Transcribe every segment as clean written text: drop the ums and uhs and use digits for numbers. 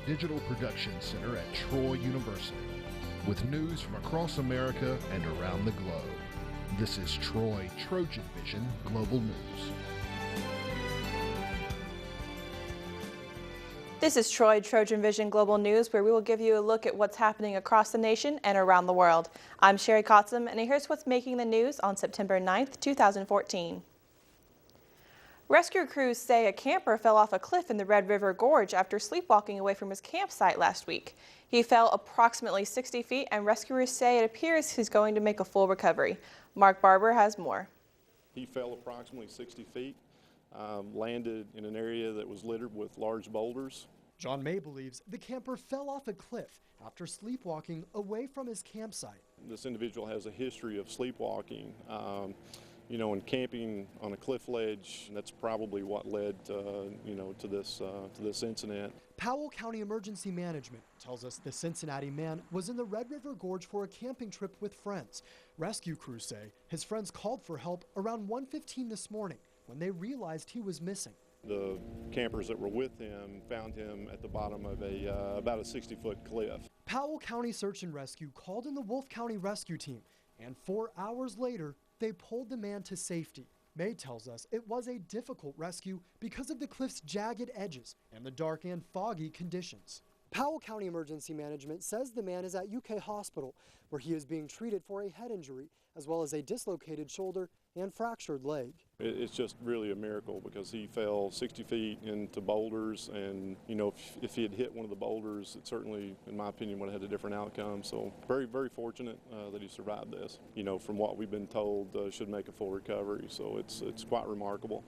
Digital Production Center at Troy University, with news from across America and around the globe. This is Troy TrojanVision Global News. This is Troy TrojanVision Global News, where we will give you a look at what's happening across the nation and around the world. I'm Sherry Kotzum, and here's what's making the news on September 9th, 2014. Rescue crews say a camper fell off a cliff in the Red River Gorge after sleepwalking away from his campsite last week. He fell approximately 60 feet, and rescuers say it appears he's going to make a full recovery. Mark Barber has more. He fell approximately 60 feet, landed in an area that was littered with large boulders. John May believes the camper fell off a cliff after sleepwalking away from his campsite. This individual has a history of sleepwalking, and camping on a cliff ledge. That's probably what led, to this incident. Powell County Emergency Management tells us the Cincinnati man was in the Red River Gorge for a camping trip with friends. Rescue crews say his friends called for help around 1:15 this morning when they realized he was missing. The campers that were with him found him at the bottom of about a 60-foot cliff. Powell County Search and Rescue called in the Wolfe County Rescue Team, and 4 hours later, they pulled the man to safety. May tells us it was a difficult rescue because of the cliff's jagged edges and the dark and foggy conditions. Powell County Emergency Management says the man is at UK Hospital, where he is being treated for a head injury, as well as a dislocated shoulder and fractured leg. It's just really a miracle because he fell 60 feet into boulders, and if he had hit one of the boulders, it certainly, in my opinion, would have had a different outcome. So very, very fortunate that he survived this. From what we've been told, should make a full recovery. So it's quite remarkable.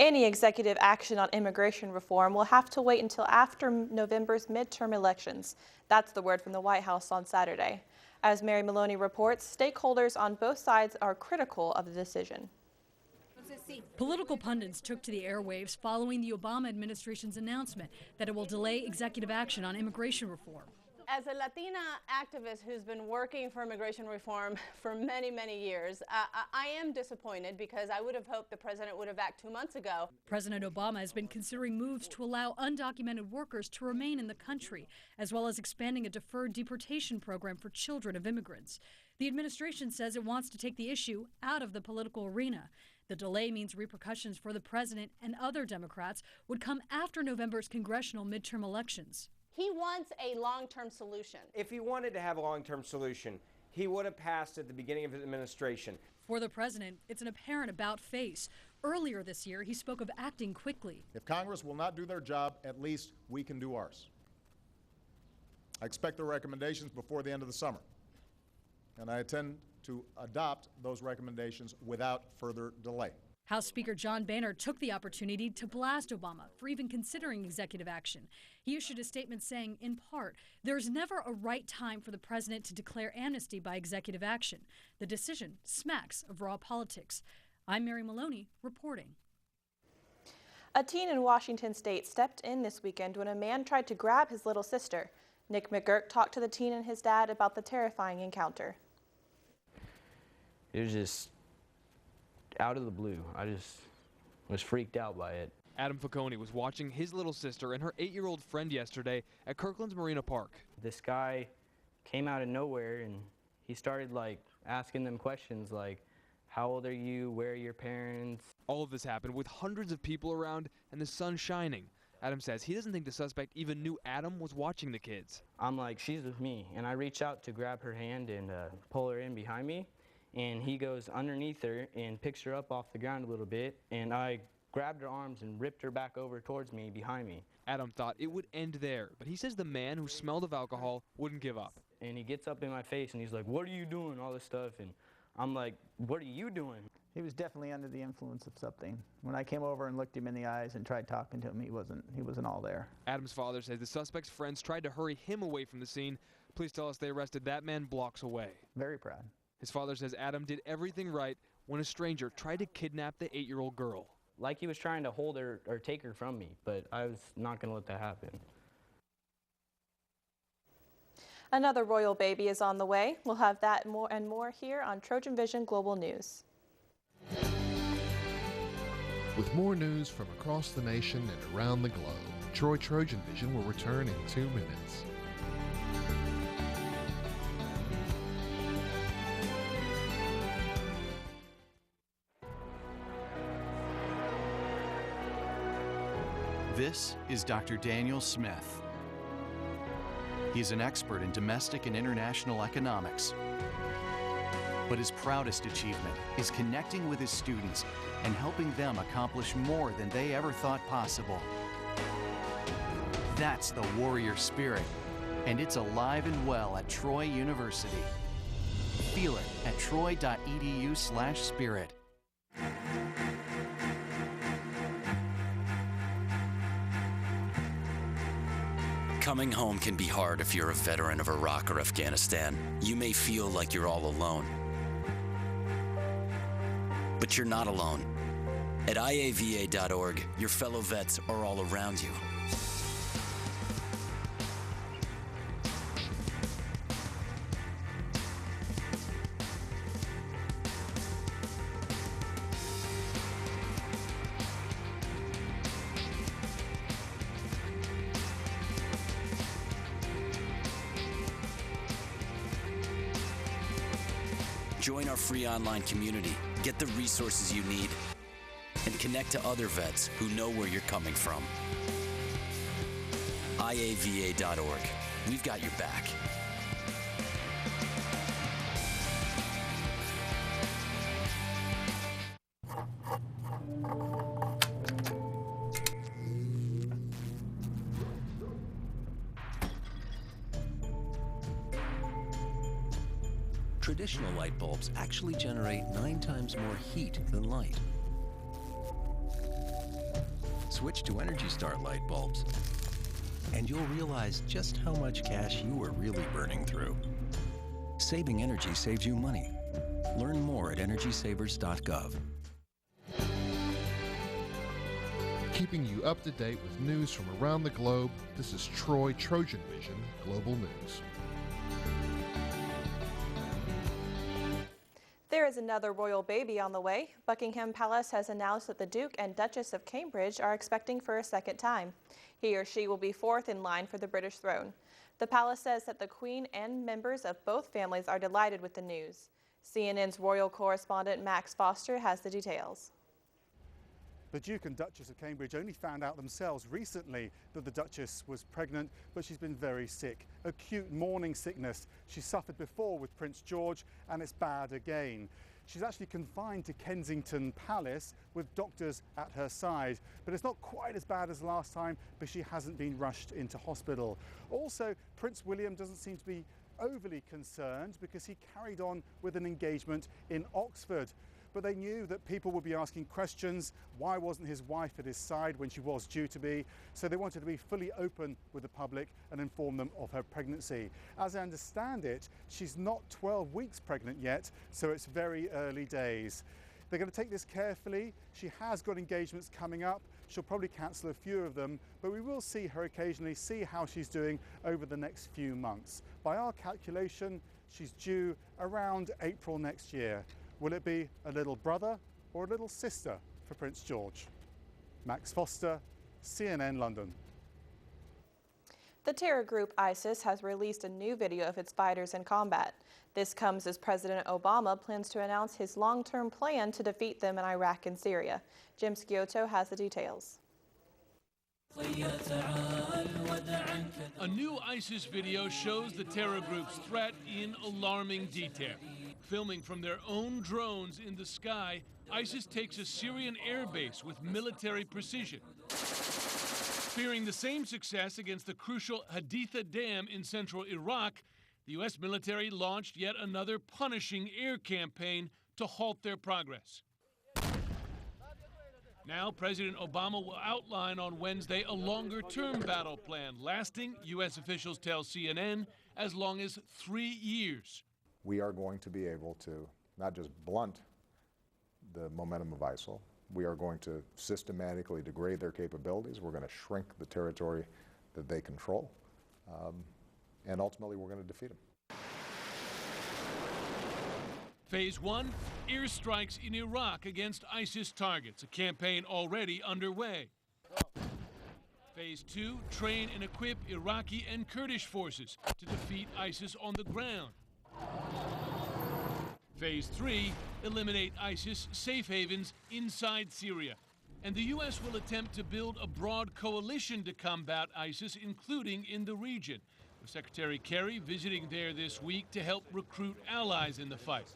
Any executive action on immigration reform will have to wait until after November's midterm elections. That's the word from the White House on Saturday. As Mary Maloney reports, stakeholders on both sides are critical of the decision. Political pundits took to the airwaves following the Obama administration's announcement that it will delay executive action on immigration reform. As a Latina activist who's been working for immigration reform for many, many years, I am disappointed because I would have hoped the president would have acted 2 months ago. President Obama has been considering moves to allow undocumented workers to remain in the country, as well as expanding a deferred deportation program for children of immigrants. The administration says it wants to take the issue out of the political arena. The delay means repercussions for the president and other Democrats would come after November's congressional midterm elections. He wants a long-term solution. If he wanted to have a long-term solution, he would have passed at the beginning of his administration. For the president, it's an apparent about-face. Earlier this year, he spoke of acting quickly. If Congress will not do their job, at least we can do ours. I expect the recommendations before the end of the summer, and I intend to adopt those recommendations without further delay. House Speaker John Boehner took the opportunity to blast Obama for even considering executive action. He issued a statement saying, in part, there's never a right time for the president to declare amnesty by executive action. The decision smacks of raw politics. I'm Mary Maloney reporting. A teen in Washington state stepped in this weekend when a man tried to grab his little sister. Nick McGurk talked to the teen and his dad about the terrifying encounter. It was just out of the blue. I just was freaked out by it. Adam Facconi was watching his little sister and her 8-year-old friend yesterday at Kirkland's Marina Park. This guy came out of nowhere and he started asking them questions like, how old are you? Where are your parents? All of this happened with hundreds of people around and the sun shining. Adam says he doesn't think the suspect even knew Adam was watching the kids. I'm like, she's with me. And I reach out to grab her hand and pull her in behind me. And he goes underneath her and picks her up off the ground a little bit, and I grabbed her arms and ripped her back over towards me, behind me. Adam thought it would end there, but he says the man who smelled of alcohol wouldn't give up. And he gets up in my face and he's like, what are you doing, all this stuff, and I'm like, what are you doing? He was definitely under the influence of something. When I came over and looked him in the eyes and tried talking to him, he wasn't all there. Adam's father says the suspect's friends tried to hurry him away from the scene. Police tell us they arrested that man blocks away. Very proud. His father says Adam did everything right when a stranger tried to kidnap the 8-year-old girl. Like he was trying to hold her or take her from me, but I was not going to let that happen. Another royal baby is on the way. We'll have that and more here on TrojanVision Global News. With more news from across the nation and around the globe, Troy Trojan Vision will return in 2 minutes. This is Dr. Daniel Smith. He's an expert in domestic and international economics. But his proudest achievement is connecting with his students and helping them accomplish more than they ever thought possible. That's the warrior spirit, and it's alive and well at Troy University. Feel it at troy.edu/spirit. Coming home can be hard if you're a veteran of Iraq or Afghanistan. You may feel like you're all alone. But you're not alone. At iava.org, your fellow vets are all around you. Join our free online community, get the resources you need, and connect to other vets who know where you're coming from. iava.org. We've got your back. Traditional light bulbs actually generate 9 times more heat than light. Switch to Energy Star light bulbs, and you'll realize just how much cash you were really burning through. Saving energy saves you money. Learn more at energysavers.gov. Keeping you up to date with news from around the globe, this is Troy Trojan Vision Global News. There is another royal baby on the way. Buckingham Palace has announced that the Duke and Duchess of Cambridge are expecting for a second time. He or she will be fourth in line for the British throne. The palace says that the Queen and members of both families are delighted with the news. CNN's royal correspondent Max Foster has the details. The Duke and Duchess of Cambridge only found out themselves recently that the Duchess was pregnant, but she's been very sick. Acute morning sickness. She suffered before with Prince George, and it's bad again. She's actually confined to Kensington Palace with doctors at her side, but it's not quite as bad as last time, but she hasn't been rushed into hospital. Also, Prince William doesn't seem to be overly concerned because he carried on with an engagement in Oxford. But they knew that people would be asking questions. Why wasn't his wife at his side when she was due to be? So they wanted to be fully open with the public and inform them of her pregnancy. As I understand it, she's not 12 weeks pregnant yet, so it's very early days. They're going to take this carefully. She has got engagements coming up. She'll probably cancel a few of them, but we will see her occasionally, see how she's doing over the next few months. By our calculation, she's due around April next year. Will it be a little brother or a little sister for Prince George? Max Foster, CNN London. The terror group ISIS has released a new video of its fighters in combat. This comes as President Obama plans to announce his long-term plan to defeat them in Iraq and Syria. Jim Sciotto has the details. A new ISIS video shows the terror group's threat in alarming detail. Filming from their own drones in the sky, ISIS takes a Syrian airbase with military precision. Fearing the same success against the crucial Haditha Dam in central Iraq, the U.S. military launched yet another punishing air campaign to halt their progress. Now, President Obama will outline on Wednesday a longer-term battle plan, lasting, U.S. officials tell CNN, as long as 3 years. We are going to be able to not just blunt the momentum of ISIL, we are going to systematically degrade their capabilities. We're going to shrink the territory that they control, and ultimately we're going to defeat them. Phase 1, airstrikes in Iraq against ISIS targets, a campaign already underway. Phase 2, train and equip Iraqi and Kurdish forces to defeat ISIS on the ground. Phase 3, eliminate ISIS safe havens inside Syria. And the U.S. will attempt to build a broad coalition to combat ISIS, including in the region, with Secretary Kerry visiting there this week to help recruit allies in the fight.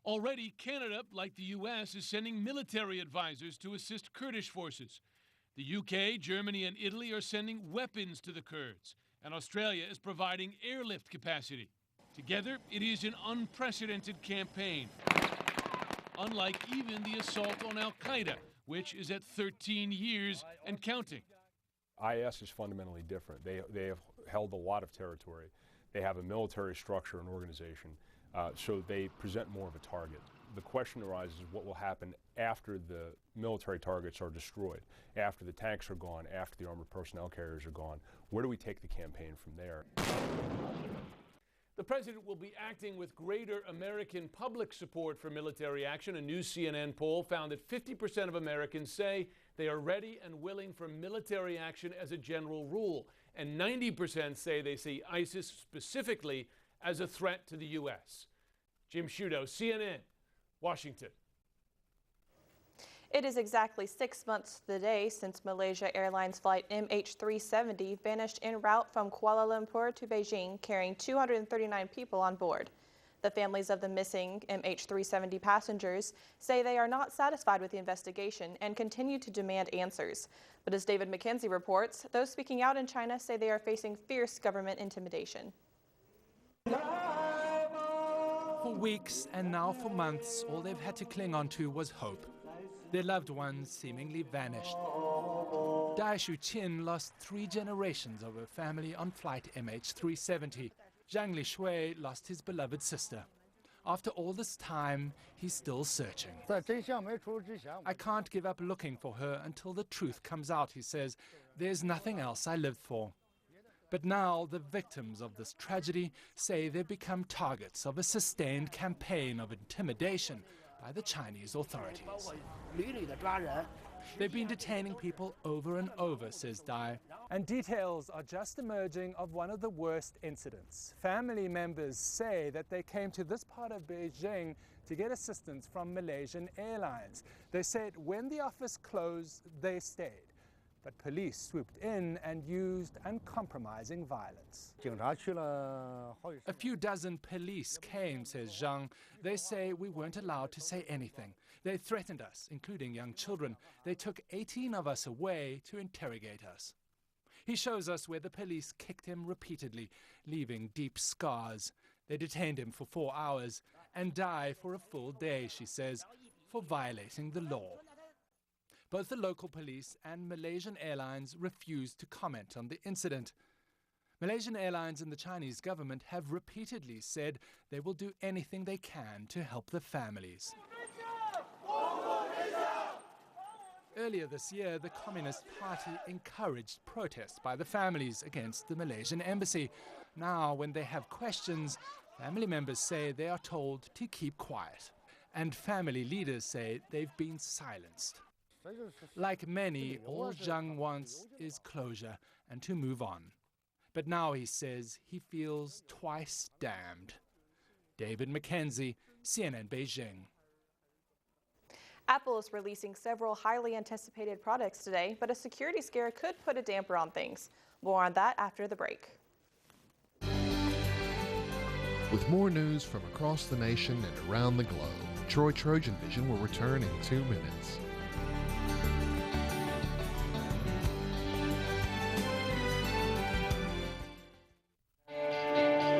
Already, Canada, like the U.S., is sending military advisors to assist Kurdish forces. The UK, Germany, and Italy are sending weapons to the Kurds, and Australia is providing airlift capacity. Together, it is an unprecedented campaign, unlike even the assault on al-Qaeda, which is at 13 years and counting. IS is fundamentally different. They have held a lot of territory. They have a military structure and organization, so they present more of a target. The question arises, what will happen after the military targets are destroyed, after the tanks are gone, after the armored personnel carriers are gone? Where do we take the campaign from there? The president will be acting with greater American public support for military action. A new CNN poll found that 50% of Americans say they are ready and willing for military action as a general rule, and 90% say they see ISIS specifically as a threat to the U.S. Jim Sciutto, CNN, Washington. It is exactly 6 months to the day since Malaysia Airlines flight MH370 vanished en route from Kuala Lumpur to Beijing, carrying 239 people on board. The families of the missing MH370 passengers say they are not satisfied with the investigation and continue to demand answers. But as David McKenzie reports, those speaking out in China say they are facing fierce government intimidation. For weeks and now for months, all they've had to cling on to was hope. Their loved ones seemingly vanished. Dai Shu-chin lost 3 generations of her family on flight MH370. Zhang Lishui lost his beloved sister. After all this time, he's still searching. I can't give up looking for her until the truth comes out, he says. There's nothing else I lived for. But now the victims of this tragedy say they've become targets of a sustained campaign of intimidation by the Chinese authorities. They've been detaining people over and over, says Dai. And details are just emerging of one of the worst incidents. Family members say that they came to this part of Beijing to get assistance from Malaysian Airlines. They said when the office closed, they stayed. But police swooped in and used uncompromising violence. A few dozen police came, says Zhang. They say we weren't allowed to say anything. They threatened us, including young children. They took 18 of us away to interrogate us. He shows us where the police kicked him repeatedly, leaving deep scars. They detained him for 4 hours and died for a full day, she says, for violating the law. Both the local police and Malaysian Airlines refused to comment on the incident. Malaysian Airlines and the Chinese government have repeatedly said they will do anything they can to help the families. Earlier this year, the Communist Party encouraged protests by the families against the Malaysian embassy. Now, when they have questions, family members say they are told to keep quiet. And family leaders say they've been silenced. Like many, all Zhang wants is closure and to move on. But now he says he feels twice damned. David McKenzie, CNN Beijing. Apple is releasing several highly anticipated products today, but a security scare could put a damper on things. More on that after the break. With more news from across the nation and around the globe, TrojanVision will return in 2 minutes.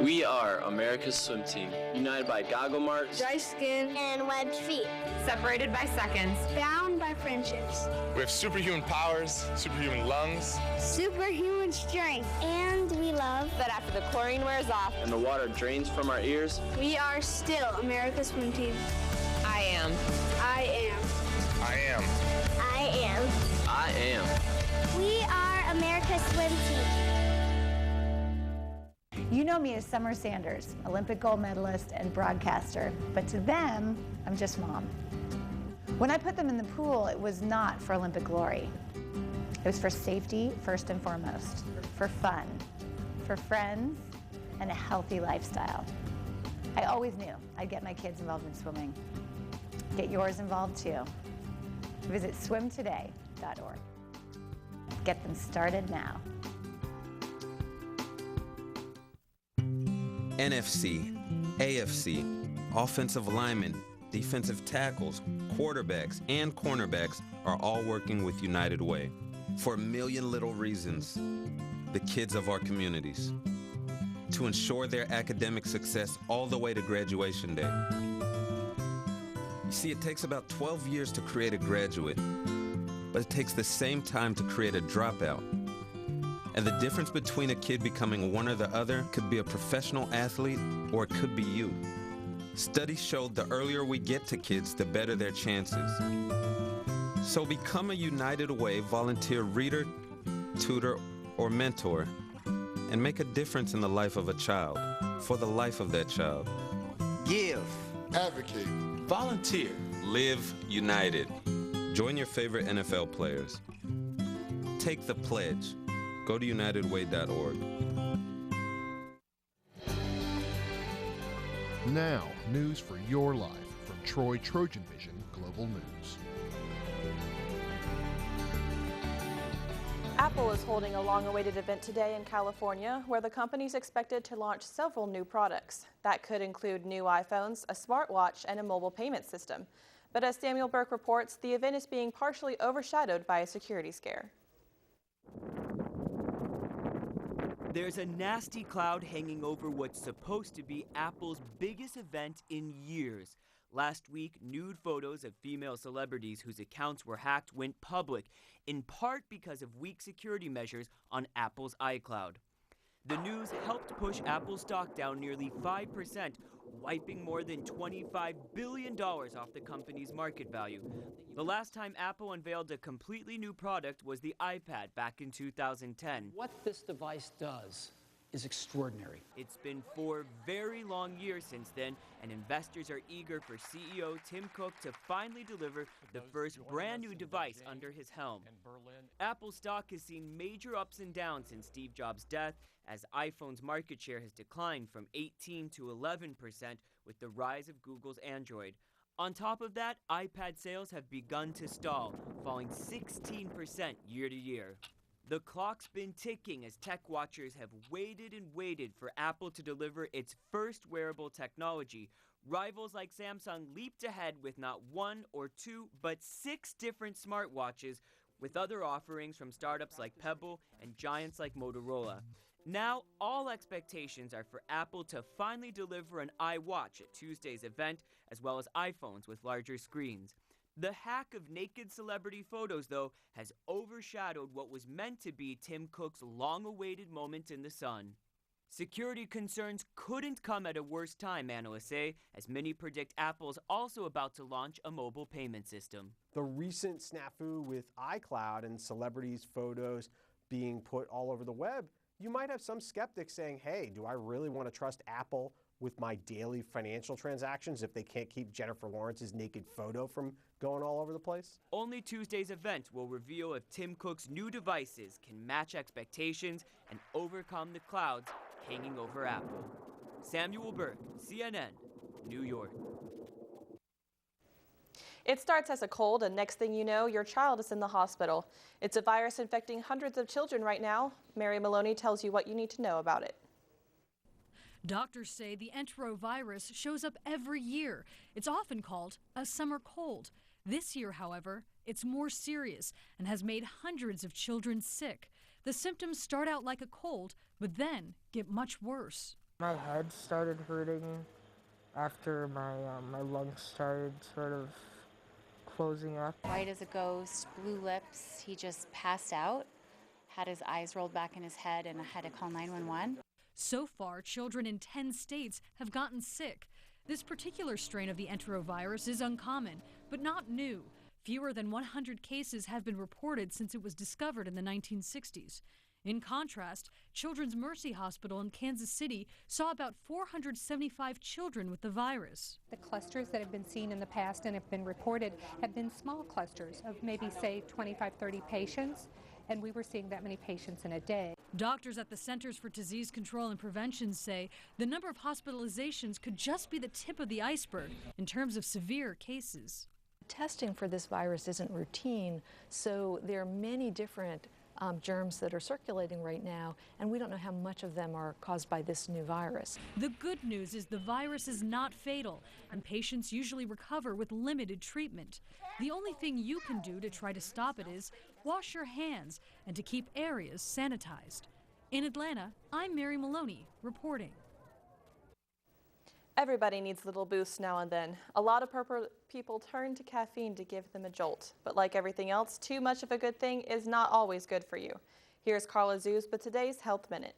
We are America's swim team, united by goggle marks, dry skin, and webbed feet. Separated by seconds. Bound by friendships. We have superhuman powers, superhuman lungs, superhuman strength. And we love that after the chlorine wears off and the water drains from our ears, we are still America's swim team. I am. I am. I am. I am. I am. We are America's swim team. You know me as Summer Sanders, Olympic gold medalist and broadcaster, but to them, I'm just mom. When I put them in the pool, it was not for Olympic glory. It was for safety, first and foremost, for fun, for friends, and a healthy lifestyle. I always knew I'd get my kids involved in swimming. Get yours involved too. Visit swimtoday.org. Get them started now. NFC, AFC, offensive linemen, defensive tackles, quarterbacks, and cornerbacks are all working with United Way for a million little reasons. The kids of our communities. To ensure their academic success all the way to graduation day. You see, it takes about 12 years to create a graduate, but it takes the same time to create a dropout. And the difference between a kid becoming one or the other could be a professional athlete, or it could be you. Studies showed the earlier we get to kids, the better their chances. So become a United Way volunteer reader, tutor, or mentor, and make a difference in the life of a child, for the life of that child. Give. Advocate. Volunteer. Live united. Join your favorite NFL players. Take the pledge. Go to unitedway.org. Now, news for your life from Troy TrojanVision Global News. Apple is holding a long-awaited event today in California where the company is expected to launch several new products. That could include new iPhones, a smartwatch, and a mobile payment system. But as Samuel Burke reports, the event is being partially overshadowed by a security scare. There's a nasty cloud hanging over what's supposed to be Apple's biggest event in years. Last week, nude photos of female celebrities whose accounts were hacked went public, in part because of weak security measures on Apple's iCloud. The news helped push Apple stock down nearly 5%, wiping more than $25 billion off the company's market value. The last time Apple unveiled a completely new product was the iPad back in 2010. What this device does is extraordinary. It's been 4 very long years since then, and investors are eager for CEO Tim Cook to finally deliver the first brand new device under his helm. Apple stock has seen major ups and downs since Steve Jobs' death, as iPhone's market share has declined from 18 to 11% with the rise of Google's Android. On top of that, iPad sales have begun to stall, falling 16% year to year. The clock's been ticking as tech watchers have waited and waited for Apple to deliver its first wearable technology. Rivals like Samsung leaped ahead with not 1 or 2, but 6 different smartwatches, with other offerings from startups like Pebble and giants like Motorola. Now, all expectations are for Apple to finally deliver an iWatch at Tuesday's event, as well as iPhones with larger screens. The hack of naked celebrity photos, though, has overshadowed what was meant to be Tim Cook's long-awaited moment in the sun. Security concerns couldn't come at a worse time, analysts say, as many predict Apple's also about to launch a mobile payment system. The recent snafu with iCloud and celebrities' photos being put all over the web, you might have some skeptics saying, hey, do I really want to trust Apple with my daily financial transactions if they can't keep Jennifer Lawrence's naked photo from going all over the place? Only Tuesday's event will reveal if Tim Cook's new devices can match expectations and overcome the clouds hanging over Apple. Samuel Burke, CNN, New York. It starts as a cold, and next thing you know, your child is in the hospital. It's a virus infecting hundreds of children right now. Mary Maloney tells you what you need to know about it. Doctors say the enterovirus shows up every year. It's often called a summer cold. This year, however, it's more serious and has made hundreds of children sick. The symptoms start out like a cold, but then get much worse. My head started hurting after my lungs started sort of closing up. White as a ghost, blue lips. He just passed out, had his eyes rolled back in his head, and had to call 911. So far, children in 10 states have gotten sick. This particular strain of the enterovirus is uncommon, but not new. Fewer than 100 cases have been reported since it was discovered in the 1960s. In contrast, Children's Mercy Hospital in Kansas City saw about 475 children with the virus. The clusters that have been seen in the past and have been reported have been small clusters of maybe, say, 25, 30 patients. and we were seeing that many patients in a day. Doctors at the Centers for Disease Control and Prevention say the number of hospitalizations could just be the tip of the iceberg in terms of severe cases. Testing for this virus isn't routine, so there are many different germs that are circulating right now, and we don't know how much of them are caused by this new virus. The good news is the virus is not fatal, and patients usually recover with limited treatment. The only thing you can do to try to stop it is wash your hands and to keep areas sanitized. In Atlanta, I'm Mary Maloney reporting. Everybody needs little boosts now and then. A lot of people turn to caffeine to give them a jolt. But like everything else, too much of a good thing is not always good for you. Here's Carla Zeus with today's Health Minute.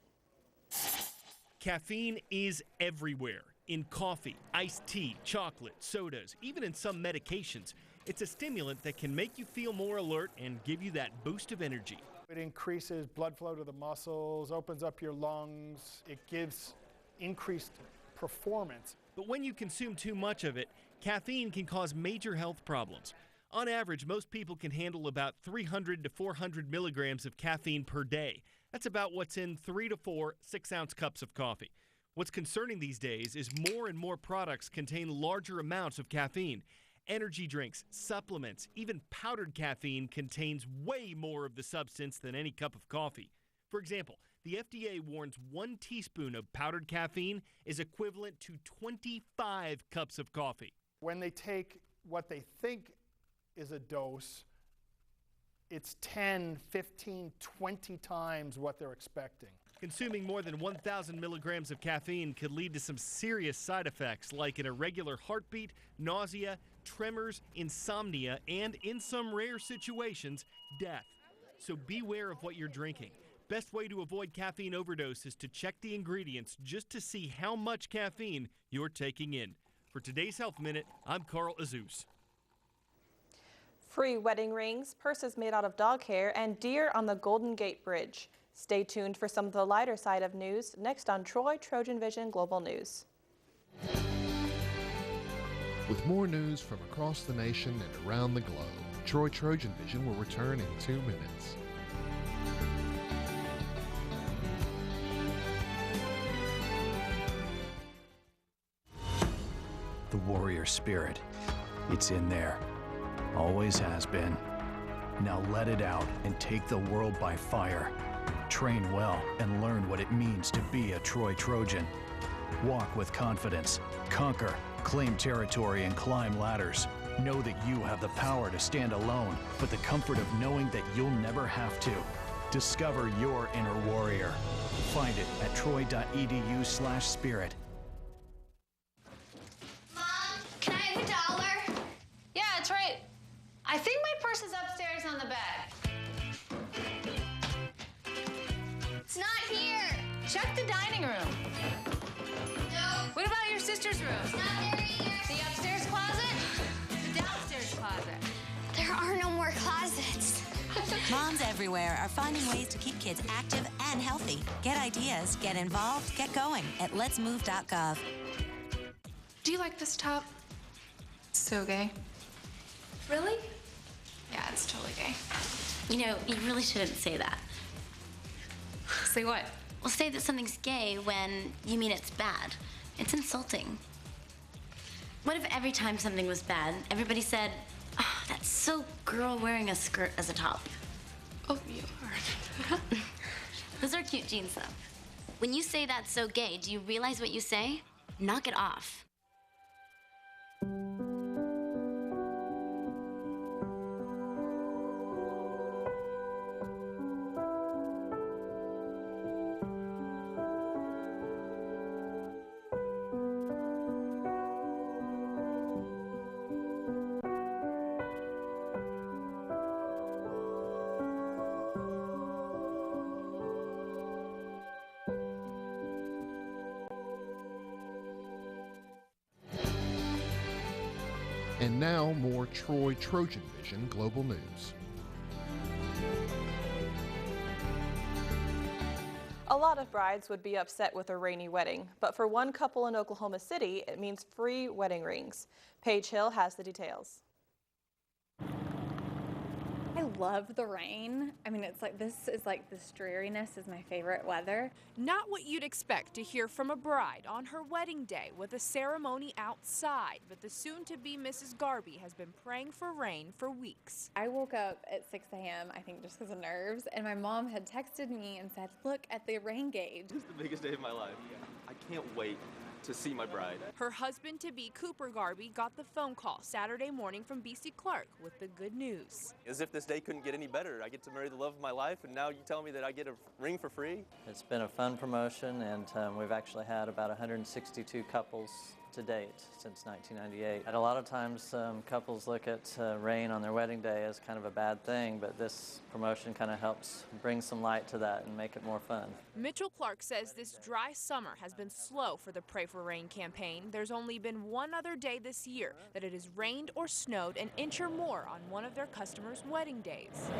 Caffeine is everywhere. In coffee, iced tea, chocolate, sodas, even in some medications. It's a stimulant that can make you feel more alert and give you that boost of energy. It increases blood flow to the muscles, opens up your lungs. It gives increased performance. But when you consume too much of it, caffeine can cause major health problems. On average, most people can handle about 300 to 400 milligrams of caffeine per day. That's about what's in 3 to 4 6-ounce cups of coffee. What's concerning these days is more and more products contain larger amounts of caffeine. Energy drinks, supplements, even powdered caffeine contains way more of the substance than any cup of coffee. For example, the FDA warns 1 teaspoon of powdered caffeine is equivalent to 25 cups of coffee. When they take what they think is a dose, it's 10, 15, 20 times what they're expecting. Consuming more than 1,000 milligrams of caffeine could lead to some serious side effects like an irregular heartbeat, nausea, tremors, insomnia, and in some rare situations, death. So beware of what you're drinking. Best way to avoid caffeine overdose is to check the ingredients just to see how much caffeine you're taking in. For today's Health Minute, I'm Carl Azus. Free wedding rings, purses made out of dog hair, and deer on the Golden Gate Bridge. Stay tuned for some of the lighter side of news next on TrojanVision Global News. With more news from across the nation and around the globe, TrojanVision will return in 2 minutes. The warrior spirit. It's in there. Always has been. Now let it out and take the world by fire. Train well and learn what it means to be a Troy Trojan. Walk with confidence, conquer, claim territory, and climb ladders. Know that you have the power to stand alone, but the comfort of knowing that you'll never have to. Discover your inner warrior. Find it at troy.edu/spirit. Can I have $1? Yeah, it's right. I think my purse is upstairs on the bed. It's not here. Check the dining room. No. What about your sister's room? It's not there either. The upstairs closet? The downstairs closet? There are no more closets. Moms everywhere are finding ways to keep kids active and healthy. Get ideas, get involved, get going at letsmove.gov. Do you like this top? It's so gay. Really? Yeah, it's totally gay. You know, you really shouldn't say that. Say what? Well, say that something's gay when you mean it's bad. It's insulting. What if every time something was bad, everybody said, oh, that's so girl wearing a skirt as a top? Oh, you are. Those are cute jeans, though. When you say that's so gay, do you realize what you say? Knock it off. And now more TrojanVision Global News. A lot of brides would be upset with a rainy wedding, but for one couple in Oklahoma City, it means free wedding rings. Paige Hill has the details. I love the rain. I mean, it's like this dreariness is my favorite weather. Not what you'd expect to hear from a bride on her wedding day with a ceremony outside, but the soon-to-be Mrs. Garby has been praying for rain for weeks. I woke up at 6 a.m., I think just because of nerves, and my mom had texted me and said, look at the rain gauge. It's the biggest day of my life. I can't wait to see my bride. Her husband-to-be, Cooper Garby, got the phone call Saturday morning from B.C. Clark with the good news. As if this day couldn't get any better. I get to marry the love of my life, and now you tell me that I get a ring for free? It's been a fun promotion, and we've actually had about 162 couples to date since 1998. And a lot of times couples look at rain on their wedding day as kind of a bad thing, but this promotion kind of helps bring some light to that and make it more fun. Mitchell Clark says this dry summer has been slow for the Pray for Rain campaign. There's only been one other day this year that it has rained or snowed an inch or more on one of their customers' wedding days.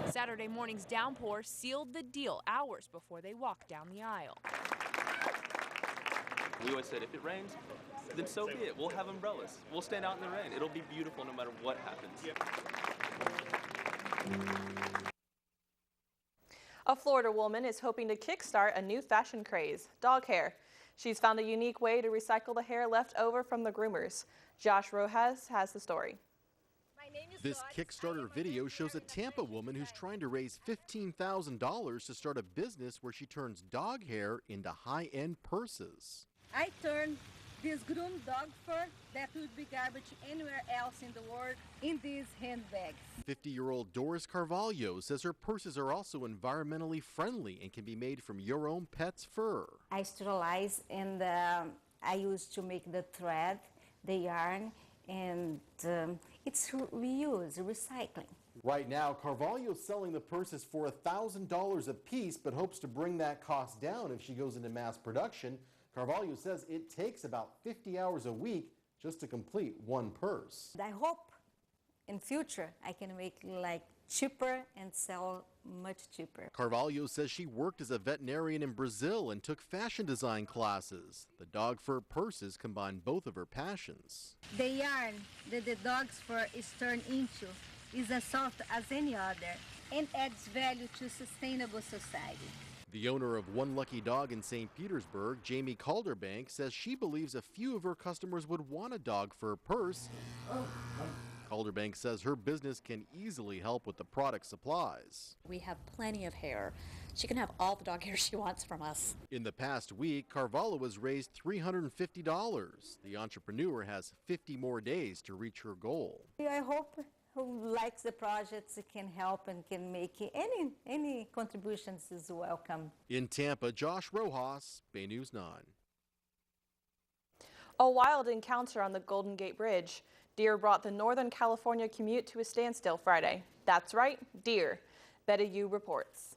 Saturday morning's downpour sealed the deal hours before they walked down the aisle. We always said, if it rains, then so be it. We'll have umbrellas. We'll stand out in the rain. It'll be beautiful no matter what happens. A Florida woman is hoping to kickstart a new fashion craze, dog hair. She's found a unique way to recycle the hair left over from the groomers. Josh Rojas has the story. This Kickstarter video shows a Tampa woman who's trying to raise $15,000 to start a business where she turns dog hair into high-end purses. I turned this groomed dog fur that would be garbage anywhere else in the world in these handbags. 50-year-old Doris Carvalho says her purses are also environmentally friendly and can be made from your own pet's fur. I sterilize and I use to make the thread, the yarn, and it's reuse, recycling. Right now, Carvalho is selling the purses for $1,000 a piece, but hopes to bring that cost down if she goes into mass production. Carvalho says it takes about 50 hours a week just to complete one purse. I hope in future I can make like cheaper and sell much cheaper. Carvalho says she worked as a veterinarian in Brazil and took fashion design classes. The dog fur purses combine both of her passions. The yarn that the dog's fur is turned into is as soft as any other and adds value to sustainable society. The owner of One Lucky Dog in St. Petersburg, Jamie Calderbank, says she believes a few of her customers would want a dog fur purse. Calderbank says her business can easily help with the product supplies. We have plenty of hair. She can have all the dog hair she wants from us. In the past week, Carvalho has raised $350. The entrepreneur has 50 more days to reach her goal. I hope who likes the projects can help and can make any contributions is welcome. In Tampa, Josh Rojas, Bay News 9. A wild encounter on the Golden Gate Bridge. Deer brought the Northern California commute to a standstill Friday. That's right, deer. Betty Yu reports.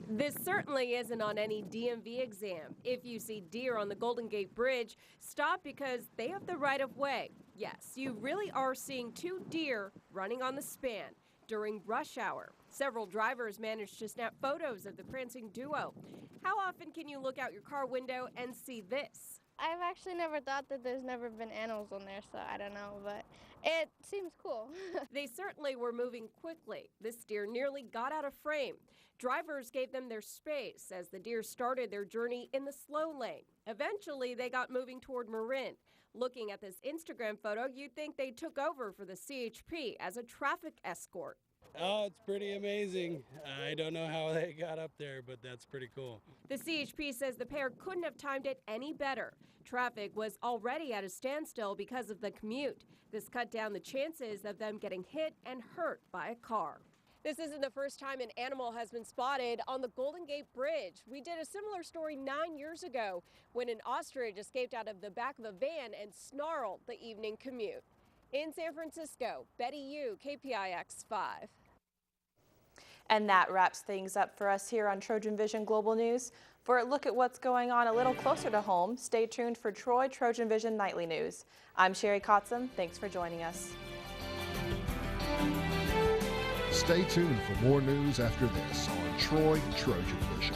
This certainly isn't on any DMV exam. If you see deer on the Golden Gate Bridge, stop because they have the right of way. Yes, you really are seeing two deer running on the span during rush hour. Several drivers managed to snap photos of the prancing duo. How often can you look out your car window and see this? I've actually never thought that there's never been animals on there, so I don't know, but it seems cool. They certainly were moving quickly. This deer nearly got out of frame. Drivers gave them their space as the deer started their journey in the slow lane. Eventually, they got moving toward Marin. Looking at this Instagram photo, you'd think they took over for the CHP as a traffic escort. Oh, it's pretty amazing. I don't know how they got up there, but that's pretty cool. The CHP says the pair couldn't have timed it any better. Traffic was already at a standstill because of the commute. This cut down the chances of them getting hit and hurt by a car. This isn't the first time an animal has been spotted on the Golden Gate Bridge. We did a similar story 9 years ago when an ostrich escaped out of the back of a van and snarled the evening commute. In San Francisco, Betty Yu, KPIX 5. And that wraps things up for us here on Trojan Vision Global News. For a look at what's going on a little closer to home, stay tuned for Trojan Vision Nightly News. I'm Sherry Kotzum. Thanks for joining us. Stay tuned for more news after this on Trojan Vision.